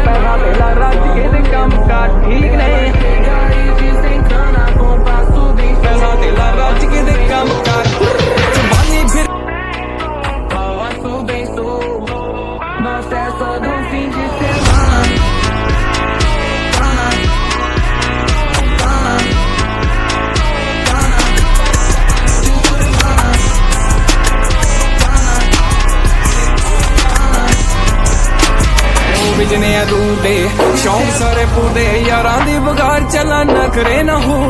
पैसा तेला रज के ते कम का ठीक नहीं पैसा तेला रज के ते कम का जवानी फिर बिजने दूटे शौक सारे पूरे यारां दी बगाड़ चला नखरे ना हो।